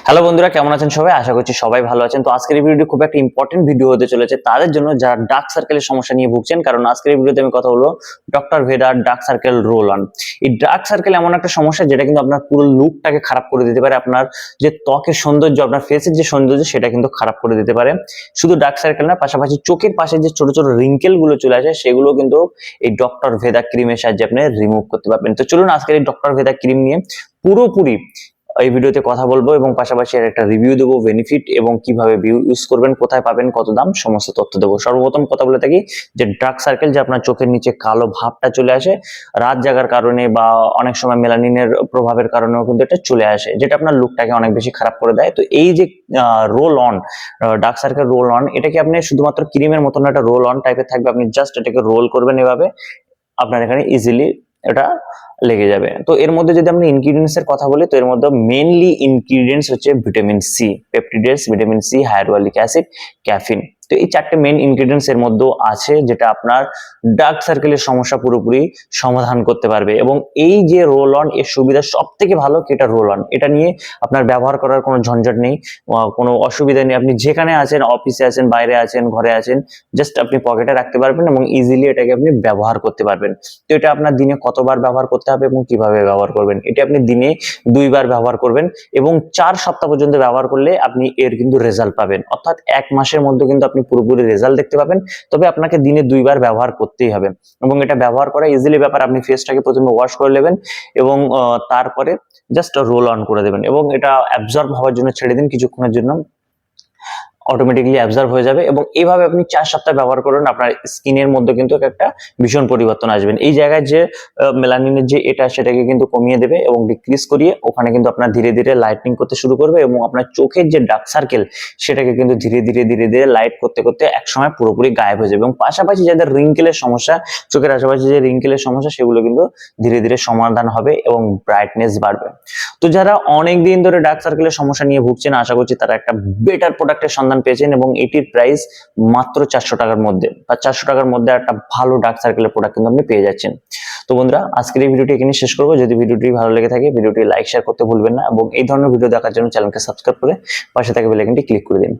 Hello বন্ধুরা, কেমন আছেন সবাই? আশা করছি সবাই ভালো আছেন। তো আজকের এই ভিডিওটি খুব একটা ইম্পর্টেন্ট ভিডিও হতে চলেছে তাদের জন্য যারা ডার্ক সার্কেলের সমস্যা নিয়ে ভুগছেন। কারণ আজকের এই ভিডিওতে আমি কথা বলবো ডক্টর ভেদার ডার্ক সার্কেল রোল অন। এই ডার্ক সার্কেল এমন একটা সমস্যা যেটা কিন্তু আপনার পুরো লুকটাকে খারাপ করে দিতে পারে। আপনার যে ত্বকের সৌন্দর্য, আপনার ফেসের যে সৌন্দর্য, সেটা কিন্তু খারাপ করে দিতে পারে। শুধু ডার্ক সার্কেল না, পাশাপাশি চোখের পাশে যে ছোট ছোট রিঙ্কেল গুলো চলে আসে, সেগুলো কিন্তু এই ডক্টর ভেদা ক্রিমের সাহায্যে আপনি রিমুভ করতে পারবেন। তো চলুন আজকের এই ডক্টর ভেদা ক্রিম নিয়ে পুরোপুরি এই ভিডিওতে কথা বলবো এবং পাশাপাশি এর একটা রিভিউ দেবো, বেনিফিট এবং কিভাবে ইউজ করবেন, কোথায় পাবেন, কত দাম, সমস্ত তথ্য দেবো। সর্বপ্রথম কথা বলে থাকি যে ডার্ক সার্কেল, যে আপনার চোখের নিচে কালো ভাবটা চলে আসে রাত জাগার কারণে বা অনেক সময় মেলানিনের প্রভাবের কারণেও কিন্তু এটা চলে আসে, যেটা আপনার লুকটাকে অনেক বেশি খারাপ করে দেয়। তো এই যে roll on dark circle roll on, এটাকে আপনি শুধুমাত্র ক্রিমের মতন একটা রোল অন টাইপের থাকবে। আপনি জাস্ট এটাকে রোল করবেন এভাবে, আপনার এখানে ইজিলি এটা লেগে যাবে। তো এর মধ্যে যদি আমরা ইনগ্রিডিয়েন্টস এর কথা বলি, তো এর মধ্যে মেইনলি ইনগ্রিডিয়েন্টস হচ্ছে vitamin C, peptides, vitamin C, hyaluronic acid, caffeine. তো এই চারটে মেইন ইনগ্রিডিয়েন্টস এর মধ্যে আছে, যেটা আপনার ডার্ক সার্কেলের সমস্যা পুরোপুরি সমাধান করতে পারবে। এবং এই যে রোল অন, এর সুবিধা সব থেকে ভালো কি, এটা রোল অন, এটা নিয়ে আপনার ব্যবহার করার কোনো ঝঞ্ঝট নেই, কোনো অসুবিধা নেই। আপনি যেখানে আছেন, অফিসে আছেন, বাইরে আছেন, ঘরে আছেন, জাস্ট আপনি পকেটে রাখতে পারবেন এবং ইজিলি এটাকে আপনি ব্যবহার করতে পারবেন। তো এটা আপনার দিনে কতবার ব্যবহার করতে হবে এবং কিভাবে ব্যবহার করবেন, এটা আপনি দিনে 2বার ব্যবহার করবেন এবং 4 সপ্তাহ পর্যন্ত ব্যবহার করলে আপনি এর কিন্তু রেজাল্ট পাবেন। অর্থাৎ 1 মাসের মধ্যে কিন্তু আপনি পুরোপুরি রেজাল্ট দেখতে পাবেন। তবে আপনাকে দিনে 2বার ব্যবহার করতেই হবে এবং এটা ব্যবহার করা ইজিলি ব্যাপার। আপনি ফেসটাকে প্রথমে ওয়াশ করে নেবেন এবং তারপরে জাস্ট রোল অন করে দেবেন এবং এটা অ্যাবজর্ব হওয়ার জন্য ছেড়ে দিন কিছুক্ষণের জন্য, অটোমেটিকলি অ্যাবজর্ব হয়ে যাবে। এবং এইভাবে আপনি 4 সপ্তাহ ব্যবহার করুন, আপনার স্কিনের মধ্যে কিন্তু একটা ভীষণ পরিবর্তন আসবেন। এই জায়গায় যে মেলানিনের যে এটা, সেটাকে কিন্তু কমিয়ে দেবে এবং ডিক্রিজ করিয়ে ওখানে কিন্তু আপনার ধীরে ধীরে লাইটনিং করতে শুরু করবে এবং আপনার চোখের যে ডার্ক সার্কেল, সেটাকে কিন্তু ধীরে ধীরে ধীরে ধীরে লাইট করতে করতে একসময় পুরোপুরি গায়েব হয়ে যাবে। এবং পাশাপাশি যাদের রিঙ্কেলের সমস্যা, চোখের আশেপাশে যে রিঙ্কেলের সমস্যা, সেগুলো কিন্তু ধীরে ধীরে সমাধান হবে এবং ব্রাইটনেস বাড়বে। তো যারা অনেক দিন ধরে ডার্ক সার্কেলের সমস্যা নিয়ে ভুগছেন, আশা করছি তারা একটা বেটার প্রোডাক্টের সন্ধান পেয়েছেন এবং এটির প্রাইস মাত্র 400 টাকার মধ্যে, বা 400 টাকার মধ্যে একটা ভালো ডার্ক সার্কেলের প্রোডাক্ট কিন্তু আপনি পেয়ে যাচ্ছেন। তো বন্ধুরা, আজকের এই ভিডিওটি এখানে শেষ করবো। যদি ভিডিওটি ভালো লেগে থাকে, ভিডিওটি লাইক শেয়ার করতে ভুলবেন না এবং এই ধরনের ভিডিও দেখার জন্য চ্যানেলকে সাবস্ক্রাইব করে পাশে থাকা বেল আইকনটি ক্লিক করে দিন।